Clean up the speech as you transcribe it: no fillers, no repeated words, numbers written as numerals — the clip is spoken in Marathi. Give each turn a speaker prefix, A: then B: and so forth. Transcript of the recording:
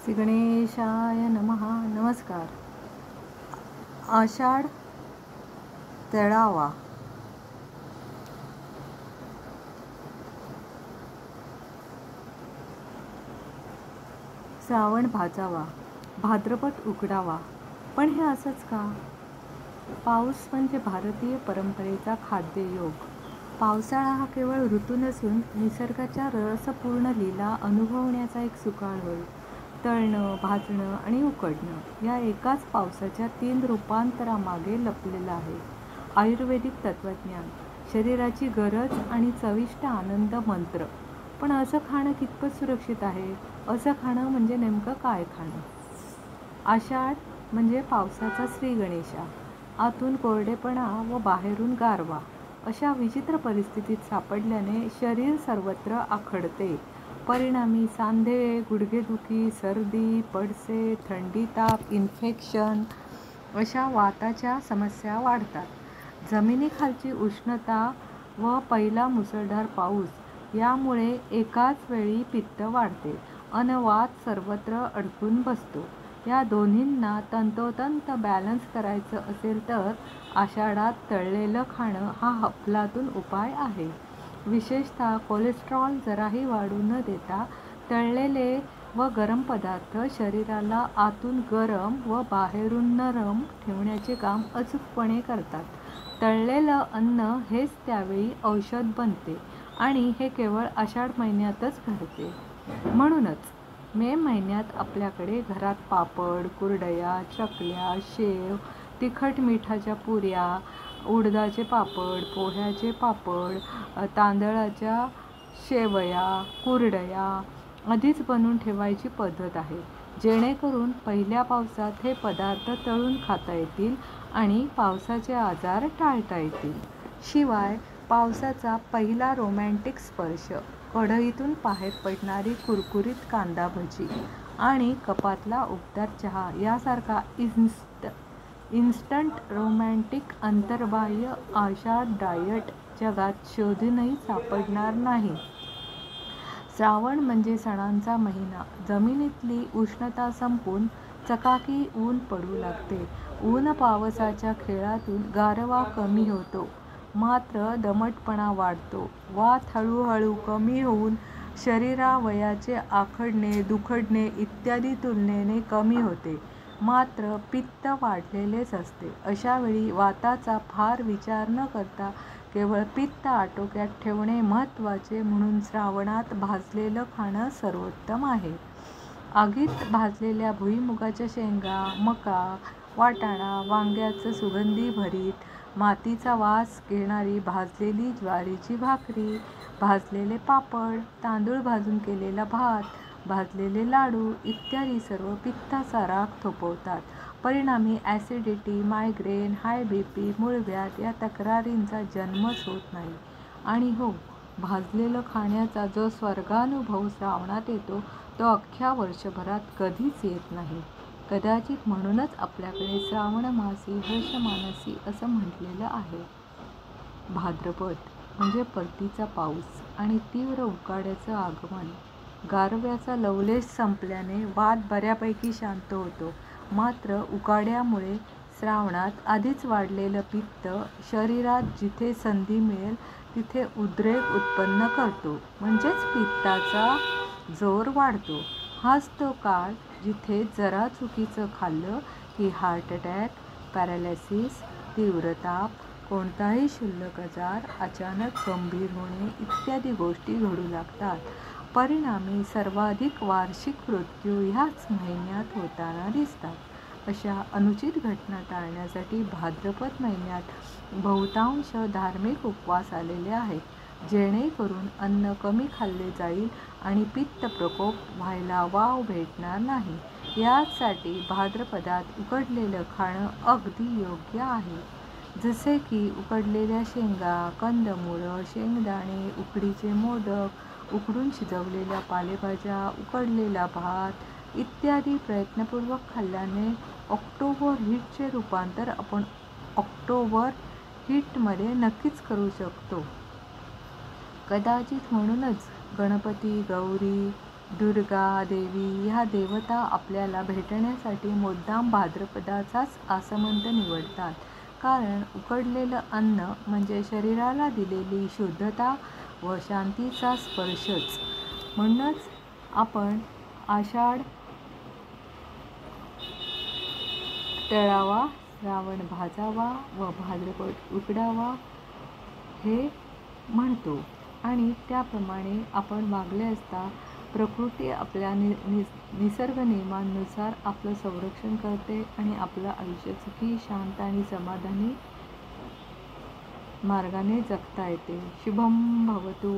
A: श्री गणेशाय नमः. नमस्कार. आषाढ तेळावा. श्रावण भाजावा, भाद्रपद उघडावा. पण हे असंच का? पाऊस म्हणजे भारतीय परंपरेचा खाद्ययोग. पावसाळा हा केवळ ऋतू नसून निसर्गाच्या रसपूर्ण लीला अनुभवण्याचा एक सुकाळ होय. तळणं, भाजणं आणि उकडणं या एकाच पावसाच्या 3 रूपांतरामागे लपलेलं आहे आयुर्वेदिक तत्त्वज्ञान, शरीराची गरज आणि चविष्ट आनंद मंत्र. पण असं खाणं कितपत सुरक्षित आहे? असं खाणं म्हणजे नेमकं काय खाणं? आषाढ म्हणजे पावसाचा श्री गणेशा. आतून कोरडेपणा व बाहेरून गारवा अशा विचित्र परिस्थितीत सापडल्याने शरीर सर्वत्र आखडते. परिणामी सांधे, गुडघेदुखी, सर्दी, पडसे, थंडी, ताप, इन्फेक्शन अशा वाताच्या समस्या वाढतात. जमिनीखालची उष्णता व पहिला मुसळधार पाऊस यामुळे एकाच वेळी पित्त वाढते अन वात सर्वत्र अडकून बसतो. या दोन्हींना तंतोतंत बॅलन्स करायचं असेल तर आषाढात तळलेलं खाणं हा अफलातून उपाय आहे. विशेषतः कोलेस्ट्रॉल जराही वाढू न देता तळलेले व गरम पदार्थ शरीराला आतून गरम व बाहेरून नरम ठेवण्याचे काम अचूकपणे करतात. तळलेलं अन्न हेच त्यावेळी औषध बनते आणि हे केवळ आषाढ महिन्यातच घडते. म्हणूनच मे महिन्यात आपल्याकडे घरात पापड, कुरडया, चकल्या, शेव, तिखट मिठाच्या पुऱ्या, उडदाचे पापड, पोह्याचे पापड, तांदळाच्या शेवया, कुरडया आधीच बनवून ठेवायची पद्धत आहे, जेणेकरून पहिल्या पावसात हे पदार्थ तळून खाता येतील आणि पावसाचे आजार टाळता येतील. शिवाय पावसाचा पहिला रोमॅन्टिक स्पर्श, कढईतून बाहेर पडणारी कुरकुरीत कांदा भजी आणि कपातला उबदार चहा यासारखा इन्स्टंट रोमॅन्टिक अंतर्बाह्य आषाढ डाएट जगात शोधूनही सापडणार नाही. श्रावण म्हणजे सणांचा महिना. जमिनीतली उष्णता संपून चकाकी ऊन पडू लागते. ऊन पावसाच्या खेळातून गारवा कमी होतो, मात्र दमटपणा वाढतो. वात हळूहळू कमी होऊन शरीरावयाचे आखडणे, दुखडणे इत्यादी तुलनेने कमी होते, मात्र पित्त वाढलेलेच असते. अशावेळी वाताचा फार विचार न करता केवळ पित्त आटोक्यात ठेवणे महत्त्वाचे म्हणून श्रावणात भाजलेलं खाणं सर्वोत्तम आहे. आगीत भाजलेल्या भुईमुगाच्या शेंगा, मका, वाटाणा, वांग्याचं सुगंधी भरीत, मातीचा वास घेणारी भाजलेली ज्वारीची भाकरी, भाजलेले पापड, तांदूळ भाजून केलेला भात, भाजलेले लाडू इत्यादी सर्व पित्ताचा राग थोपवतात. परिणामी ॲसिडिटी, मायग्रेन, हाय बीपी, मूळव्याध या तक्रारींचा जन्मच होत नाही. आणि हो, भाजलेलं खाण्याचा जो स्वर्गानुभव श्रावणात येतो तो अख्ख्या वर्षभरात कधीच येत नाही. कदाचित म्हणूनच आपल्याकडे श्रावण मासी हर्षमानसी असं म्हटलेलं आहे. भाद्रपद म्हणजे परतीचा पाऊस आणि तीव्र उकाड्याचं आगमन. गारव्याचा लवलेश संपल्याने वात बऱ्यापैकी शांत होतो, मात्र उकाड्यामुळे श्रावणात आधीच वाढलेलं पित्त शरीरात जिथे संधी मिळेल तिथे उद्रेक उत्पन्न करतो, म्हणजेच पित्ताचा जोर वाढतो. हाच तो काळ जिथे जरा चुकीचं खाल्लं की हार्ट अटॅक, पॅरालिसिस, तीव्र ताप, कोणताही क्षुल्लक आजार, अचानक गंभीर होणे इत्यादी गोष्टी घडू लागतात. परिणामी सर्वाधिक वार्षिक मृत्यू ह्याच महिन्यात होताना दिसतात. अशा अनुचित घटना टाळण्यासाठी भाद्रपद महिन्यात बहुतांश धार्मिक उपवास आलेले आहेत, जेणेकरून अन्न कमी खाल्ले जाईल आणि पित्त प्रकोप व्हायला वाव भेटणार नाही. यासाठी भाद्रपदात उकडलेलं खाणं अगदी योग्य आहे. जसे की उकडलेल्या शेंगा, कंदमुळं, शेंगदाणे, उकडीचे मोदक, उकडून शिजवलेल्या पालेभाज्या, उकडलेला भात इत्यादी प्रयत्नपूर्वक खाल्ल्याने ऑक्टोबर हीटचे रूपांतर आपण ऑक्टोबर हीटमध्ये नक्कीच करू शकतो. कदाचित म्हणूनच गणपती, गौरी, दुर्गा देवी ह्या देवता आपल्याला भेटण्यासाठी मुद्दाम भाद्रपदाचाच आसमंत निवडतात. कारण उकडलेलं अन्न म्हणजे शरीराला दिलेली शुद्धता व शांतीचा स्पर्शच. म्हणूनच आपण आषाढ तळावा, श्रावण भाजावा व भाद्रपद उकडावा हे म्हणतो. आणि त्याप्रमाणे आपण वागले असता प्रकृती आपल्या निसर्ग नियमांनुसार आपलं संरक्षण करते आणि आपलं आयुष्य सुखी, शांत आणि समाधानी मार्गाने जगता येते. शुभम भवतु.